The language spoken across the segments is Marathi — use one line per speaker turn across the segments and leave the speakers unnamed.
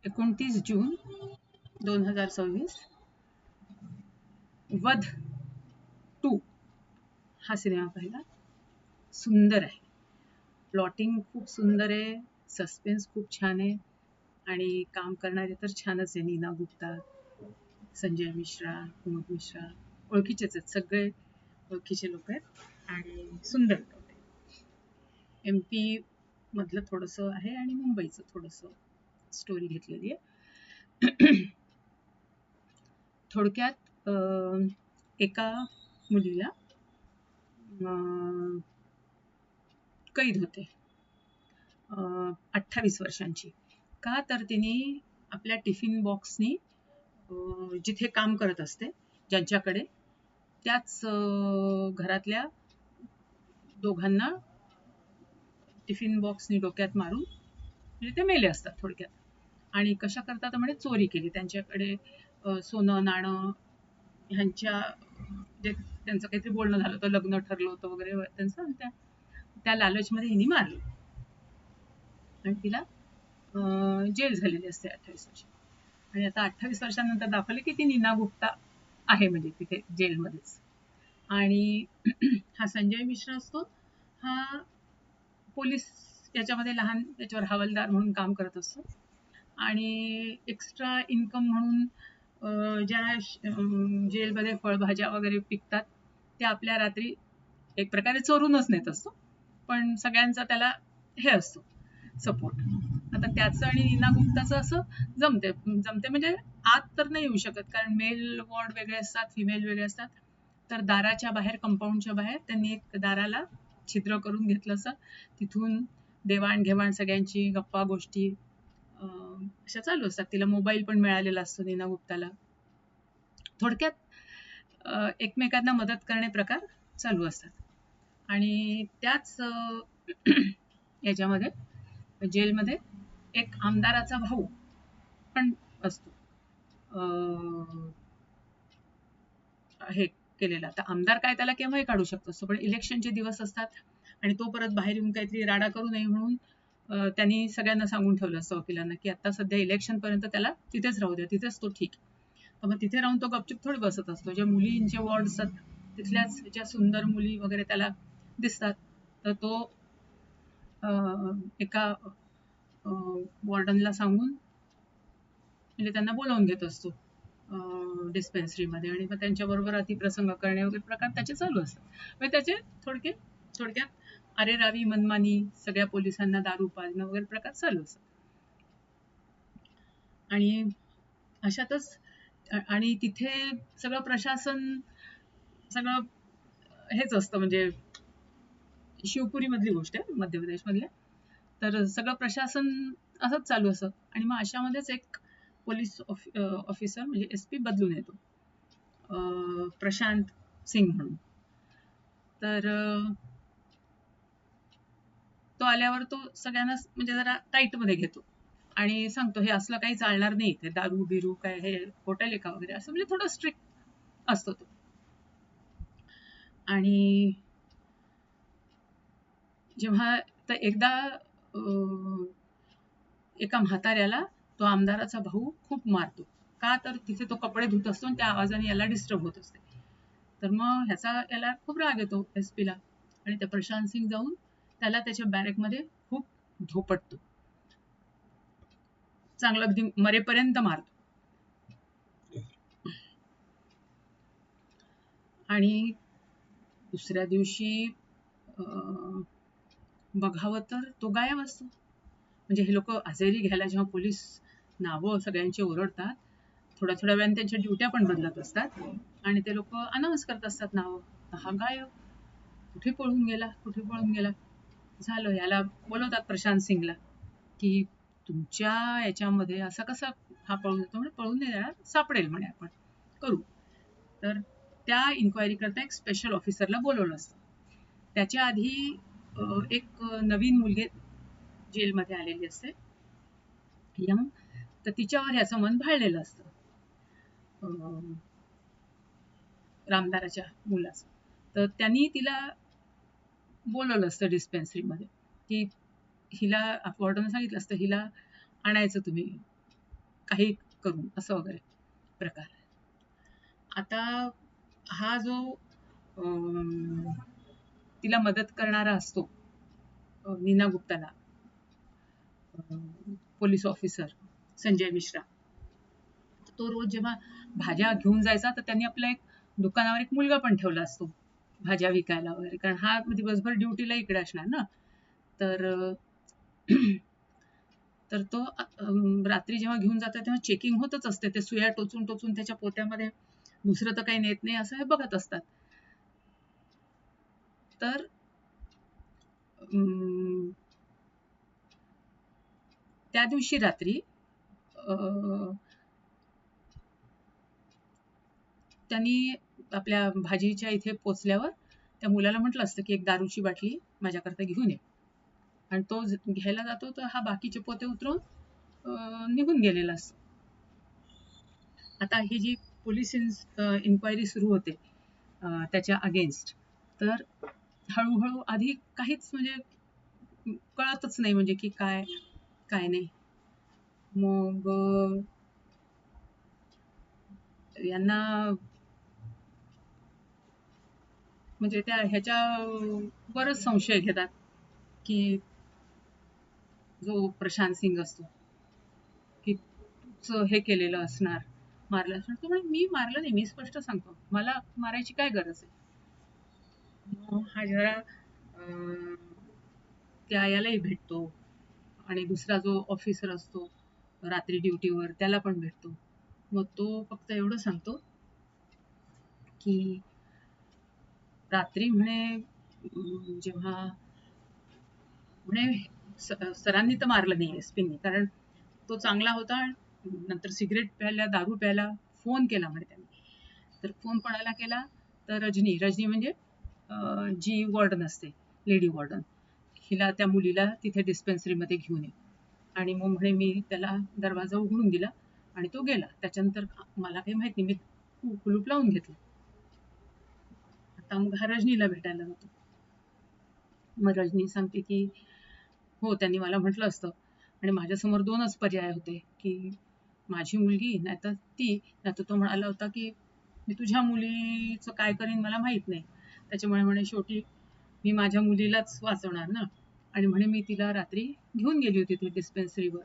29 जून 2026 वध 2 हा सिनेमा पाहिला. सुंदर आहे. प्लॉटिंग खूप सुंदर आहे, सस्पेन्स खूप छान आहे आणि काम करणारे तर छानच आहे. नीना गुप्ता, संजय मिश्रा, कुमुद मिश्रा ओळखीचेच आहेत, सगळे ओळखीचे लोक आहेत आणि सुंदर MP मधलं थोडंसं आहे आणि मुंबईचं थोडंसं स्टोरी घेतलेली आहे. थोडक्यात एका मुलीला कैद होते 28 वर्षांची. का तर तिने आपल्या टिफिन बॉक्सनी जिथे काम करत असते ज्यांच्याकडे, त्याच घरातल्या दोघांना टिफिन बॉक्सनी डोक्यात मारून म्हणजे ते मेले असतात थोडक्यात. आणि कशा करता तर म्हणे चोरी केली. त्यांच्याकडे सोनं नाणं ह्यांच्या जे त्यांचं काहीतरी बोलणं झालं होतं, लग्न ठरलं होतं वगैरे त्यांचं, त्या लालचमध्ये हिने मारलं आणि तिला जेल झालेली असते 28 वर्ष. आणि आता 28 वर्षांनंतर दाखवलं की ती नीना गुप्ता आहे म्हणजे तिथे जेलमध्येच. आणि हा संजय मिश्रा असतो, हा पोलीस याच्यामध्ये लहान त्याच्यावर हवालदार म्हणून काम करत असतो आणि एक्स्ट्रा इन्कम म्हणून ज्या जेलमध्ये फळभाज्या वगैरे पिकतात त्या आपल्या रात्री एक प्रकारे चोरूनच नेत असतो, पण सगळ्यांचा त्याला हे असतो सपोर्ट. आता त्याचं आणि नीना गुप्ताचं असं जमते म्हणजे आत तर नाही येऊ शकत कारण मेल वॉर्ड वेगळे असतात, फिमेल वेगळे असतात. तर दाराच्या बाहेर, कंपाऊंडच्या बाहेर त्यांनी एक दाराला छिद्र करून घेतलं असं, तिथून देवाणघेवाण सगळ्यांची गप्पा गोष्टी अशा चालू असतात. तिला मोबाईल पण मिळालेला असतो नीना गुप्ताला. थोडक्यात एकमेकांना मदत करणे प्रकार चालू असतात. आणि त्याच याच्यामध्ये जेलमध्ये एक आमदाराचा भाऊ पण असतो हे केलेला. तर आमदार काय त्याला केव्हाही काढू शकतो असतो, पण इलेक्शनचे दिवस असतात आणि तो परत बाहेर येऊन काहीतरी राडा करू नये म्हणून त्यांनी सगळ्यांना सांगून ठेवलं असतं वकिलांना की आता सध्या इलेक्शन पर्यंत त्याला तिथेच राहू द्या, तिथेच तो ठीक. तर मग तिथे राहून तो गपचूप थोडी बसत असतो. ज्या मुलींचे वॉर्ड असतात तिथल्याच ज्या सुंदर मुली वगैरे त्याला दिसतात, तर तो एका वॉर्डनला सांगून म्हणजे त्यांना बोलावून घेत असतो डिस्पेन्सरीमध्ये आणि मग त्यांच्याबरोबर अतिप्रसंग करणे वगैरे प्रकार त्याचे चालू असतात. म्हणजे त्याचे थोडक्यात अरेरावी मनमानी, सगळ्या पोलिसांना दारू पाजणं वगैरे प्रकार चालू असतात. आणि अशातच आणि तिथे सगळं प्रशासन सगळं हेच असतं, म्हणजे शिवपुरी मधली गोष्ट आहे, मध्य प्रदेश मधल्या. तर सगळं प्रशासन असंच चालू असतं आणि मग अशामध्येच एक पोलीस ऑफिसर म्हणजे SP बदलून येतो, प्रशांत सिंग म्हणून. तर तो आल्यावर तो सगळ्यांना म्हणजे जरा टाईट मध्ये घेतो आणि सांगतो हे असलं काही चालणार नाही, ते दारू बिरू काय हे हॉटेल आहे का वगैरे असं, म्हणजे थोडं स्ट्रिक्ट असतो तो. आणि जेव्हा तर एकदा एका म्हाताऱ्याला तो आमदाराचा भाऊ खूप मारतो. का तर तिथे तो कपडे धुत असतो आणि त्या आवाजाने याला डिस्टर्ब होत असते. तर मग याला खूप राग येतो SP ला आणि त्या प्रशांत सिंग जाऊन त्याला त्याच्या बॅरेकमध्ये खूप धोपटतो, चांगलं अगदी मरेपर्यंत मारतो. आणि दुसऱ्या दिवशी बघावं तर तो गायब असतो. म्हणजे हे लोक हजेरी घ्यायला जेव्हा पोलीस नावं सगळ्यांची ओरडतात, थोड्या वेळाने त्यांच्या ड्युट्या पण बदलत असतात आणि ते लोक अनाऊन्स करत असतात नावं. हा गायब, कुठे पळून गेला. झालं, याला बोलवतात प्रशांत सिंगला की तुमच्या याच्यामध्ये असा कसा हा पळून येतो. म्हणजे पळून नाही जाणार, सापडेल म्हणे, आपण करू. तर त्या इन्क्वायरी करता एक स्पेशल ऑफिसरला बोलवलं असतं. त्याच्या आधी एक नवीन मुलगी जेलमध्ये आलेली असते यंग, तर तिच्यावर ह्याचं मन भाळलेलं असतं रामदाराच्या मुलाचं. तर त्यांनी तिला बोलवलं असतं डिस्पेन्सरीमध्ये की हिला वॉर्डनने सांगितलं असतं हिला आणायचं तुम्ही काही करून असं वगैरे प्रकार. आता हा जो तिला मदत करणारा असतो नीना गुप्ताला, पोलीस ऑफिसर संजय मिश्रा, तो रोज जेव्हा भाज्या घेऊन जायचा तर त्यांनी आपला एक दुकानावर एक मुलगा पण ठेवला असतो भाज्या विकायला वगैरे, कारण हा दिवसभर ड्युटीला इकडे असणार ना. तर तर तो रात्री जेव्हा घेऊन जातात तेव्हा चेकिंग होतच असते, ते सुया टोचून टोचून त्याच्या पोत्यामध्ये दुसरं तर काही नेत नाही असं हे बघत असतात. तर त्या दिवशी रात्री त्यांनी आपल्या भाजीच्या इथे पोचल्यावर त्या मुलाला म्हटलं असतं की एक दारूची बाटली माझ्याकरता घेऊन ये, आणि तो घ्यायला जातो तर हा बाकीचे पोते उतरवून निघून गेलेला असतो. आता ही जी पोलीस इन्क्वायरी सुरू होते त्याच्या अगेन्स्ट, तर हळूहळू आधी काहीच म्हणजे कळतच नाही म्हणजे की काय काय नाही. मग यांना म्हणजे त्या ह्याच्या बरंच संशय घेतात की जो प्रशांत सिंग असतो की तूच हे केलेलं असणार, मारलं असणार. तो म्हणे मी मारलं नाही, मी स्पष्ट सांगतो, मला मारायची काय गरज आहे. हा जरा त्या यालाही भेटतो, आणि दुसरा जो ऑफिसर असतो रात्री ड्युटीवर त्याला पण भेटतो. मग तो फक्त एवढं सांगतो की रात्री म्हणे जेव्हा म्हणे सरांनी तर मारलं नाही एसपींनी, कारण तो चांगला होता. नंतर सिगरेट प्यायला, दारू प्यायला, फोन केला म्हणे त्यांनी. तर फोन कोणाला केला तर रजनी म्हणजे जी वॉर्डन असते, लेडी वॉर्डन, हिला त्या मुलीला तिथे डिस्पेन्सरीमध्ये घेऊन ये. आणि मग म्हणे मी त्याला दरवाजा उघडून दिला आणि तो गेला. त्याच्यानंतर मला काही माहित नाही, मी कुलूप लावून घेतलं. आता मग हा रजनीला भेटायला जातो. मग रजनी सांगते की हो, त्यांनी मला म्हटलं असतं, आणि माझ्यासमोर दोनच पर्याय होते की माझी मुलगी नाहीतर ती. नाहीतर तो म्हणाला होता की मी तुझ्या मुलीचं काय करीन मला माहित नाही, त्याच्यामुळे म्हणे शेवटी मी माझ्या मुलीलाच वाचवणार ना. आणि म्हणे मी तिला रात्री घेऊन गेली होती ती डिस्पेन्सरीवर,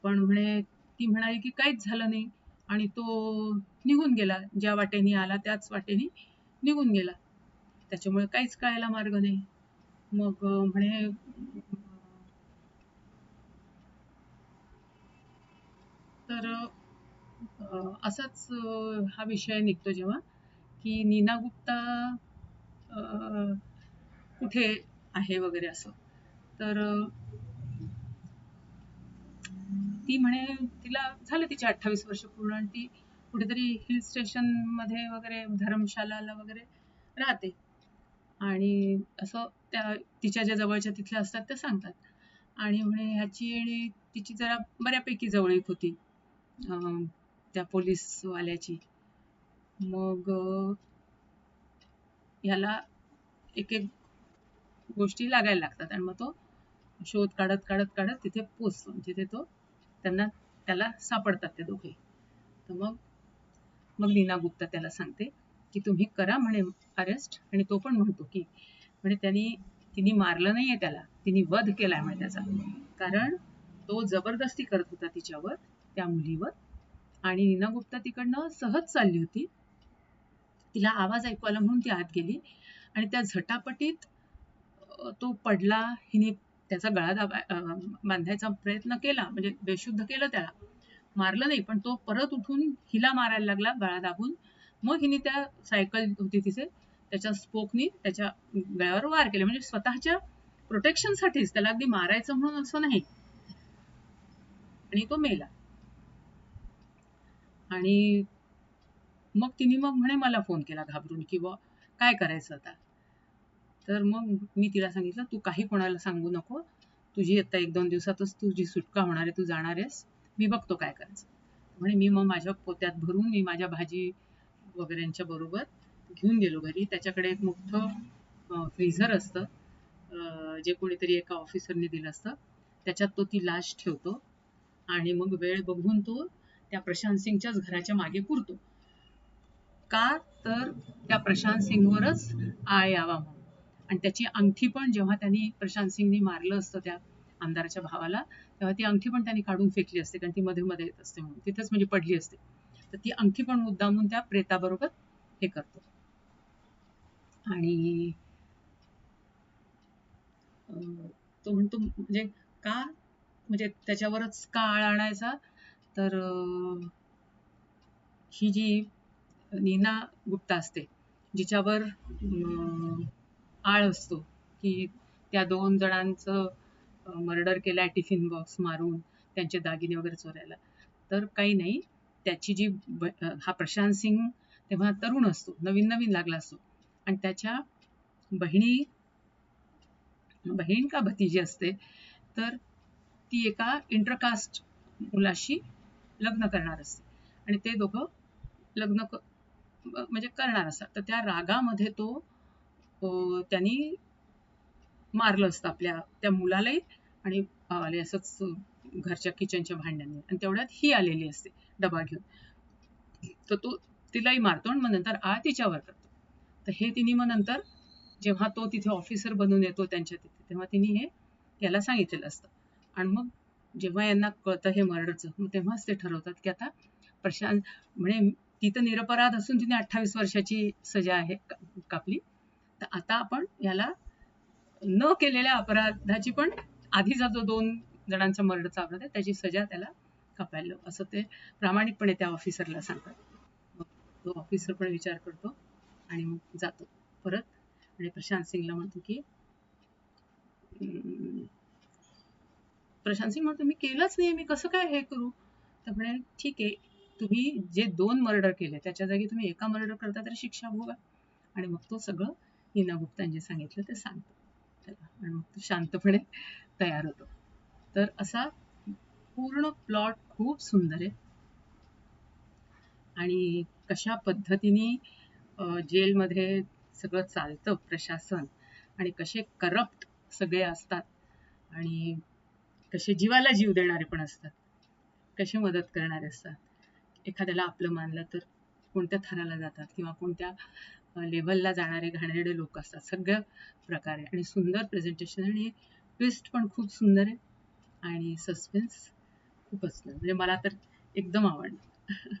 पण म्हणे ती म्हणाली की काहीच झालं नाही, आणि तो निघून गेला, ज्या वाटेने आला त्याच वाटेने निघून गेला, त्याच्यामुळे काहीच कळायला मार्ग नाही. मग म्हणे तर असाच हा विषय निघतो जेव्हा की नीना गुप्ता कुठे आहे वगैरे असं. तर ती म्हणे तिला झालं तिचे 28 वर्ष पूर्ण, आणि ती कुठेतरी हिल स्टेशन मध्ये वगैरे धर्मशालाला वगैरे राहते, आणि असं त्या तिच्या ज्या जवळच्या तिथल्या असतात त्या सांगतात. आणि म्हणे ह्याची आणि तिची जरा बऱ्यापैकी जवळीक होती त्या पोलीसवाल्याची. मग ह्याला एक एक गोष्टी लागायला लागतात, आणि मग तो शोध काढत काढत काढत तिथे पोचतो, जिथे तो त्याला सापडतात ते दोघे. तर मग मग नीना गुप्ता त्याला सांगते की तुम्ही करा म्हणे अरेस्ट, आणि तो पण म्हणतो की म्हणे तिने मारलं नाहीये त्याला, तिने वध केलाय म्हणे त्याचा, कारण तो जबरदस्ती करत होता तिच्यावर, त्या मुलीवर. आणि नीना गुप्ता तिकडनं सहज चालली होती, तिला आवाज ऐकू आला म्हणून ती आत गेली, आणि त्या झटापटीत तो पडला. हिने त्याचा गळा बांधायचा प्रयत्न केला, म्हणजे बेशुद्ध केलं त्याला, मारलं नाही, पण तो परत उठून हिला मारायला लागला गळा दाबून. मग हिने त्या सायकल होती तिथे त्याच्या स्पोकनी त्याच्या गळ्यावर वार केले, म्हणजे स्वतःच्या प्रोटेक्शनसाठीच, त्याला अगदी मारायचं म्हणून असं नाही. आणि तो मेला. आणि मग तिने म्हणे मला फोन केला घाबरून की बुवा काय करायचं आता. तर मग मी तिला सांगितलं तू काही कोणाला सांगू नको, तुझी आता 1-2 दिवसातच तुझी सुटका होणार आहे, तू जाणार आहेस, मी बघतो काय करायचं. म्हणे मी मग माझ्या पोत्यात भरून मी माझ्या भाजी वगैरेंच्या बरोबर घेऊन गेलो घरी. त्याच्याकडे एक मोठं फ्रीझर असतं जे कोणीतरी एका ऑफिसरने दिलं असतं, त्याच्यात तो ती लाश ठेवतो. आणि मग वेळ बघून तो त्या प्रशांत सिंगच्याच घराच्या मागे पुरतो. का तर त्या प्रशांत सिंगवरच आळ यावा म्हणून. आणि त्याची अंगठी पण जेव्हा त्यांनी प्रशांत सिंगनी मारलं असतं त्या आमदाराच्या भावाला, तेव्हा ती अंगठी पण त्यांनी काढून फेकली असते, कारण ती मध्ये मध्ये येत असते म्हणून, तिथंच म्हणजे पडली असते. तर ती अंगठी पण मुद्दामून त्या प्रेताबरोबर हे करतो. आणि तो म्हणतो म्हणजे का, म्हणजे त्याच्यावरच का आळ आणायचा, तर ही जी नीना गुप्ता असते, जिच्यावर आळ असतो की त्या 2 जणांचं मर्डर केलाय टिफिन बॉक्स मारून, त्यांचे दागिने वगैरे चोरायला. तर काही नाही, त्याची जी हा प्रशांत सिंग तेव्हा तरुण असतो, नवीन नवीन लागला असतो, आणि त्याच्या बहिणी बहीण का भतीजी असते, तर ती एका इंटरकास्ट मुलाशी लग्न करणार असते, आणि ते दोघं लग्न म्हणजे करणार असतात. तर त्या रागामध्ये तो त्यांनी मारलं असतं आपल्या त्या मुलालाही आणि भावाला असंच घरच्या किचनच्या भांड्यांनी. आणि तेवढ्यात ही आलेली असते डबा घेऊन. तर तो तिलाही मारतो आणि मग नंतर आळ तिच्यावर करतो. तर हे तिने मग नंतर जेव्हा तो तिथे ऑफिसर बनून येतो त्यांच्या तिथे, तेव्हा तिने हे याला सांगितलेलं असतं. आणि मग जेव्हा यांना कळतं हे मर्डरचं, मग तेव्हाच ते ठरवतात की आता प्रशांत म्हणे ती तर निरपराध असून तिने 28 वर्षाची सजा आहे कापली, तर आता आपण याला न केलेल्या अपराधाची पण, आधीचा जो 2 जणांचा मर्डरचा अपराध आहे त्याची सजा त्याला कापायला, असं ते प्रामाणिकपणे त्या ऑफिसरला सांगतात. मग तो ऑफिसर पण विचार करतो आणि मग जातो परत, आणि प्रशांत सिंगला म्हणतो की प्रशांत सिंग म्हणतो मी केलंच नाही, मी कसं काय हे करू. तर म्हणे ठीक आहे, तुम्ही जे 2 मर्डर केले त्याच्या जागी तुम्ही एका मर्डर करता तरी शिक्षा भोगा. आणि मग तो सगळं नीना गुप्तांनी सांगितलं ते सांगतो त्याला, आणि मग तो शांतपणे तयार होतो. तर असा पूर्ण प्लॉट खूप सुंदर आहे. आणि कशा पद्धतीने जेलमध्ये सगळं चालतं प्रशासन, आणि कसे करप्ट सगळे असतात, आणि कसे जीवाला जीव देणारे पण असतात, कसे मदत करणारे असतात. एखाद्याला आपलं मानलं तर कोणत्या थराला जातात किंवा कोणत्या लेव्हलला जाणारे घाणेरडे लोक असतात, सगळ्या प्रकारे. आणि सुंदर प्रेझेंटेशन, आणि ट्विस्ट पण खूप सुंदर आहे, आणि सस्पेन्स खूपच, म्हणजे मला तर एकदम आवडलं.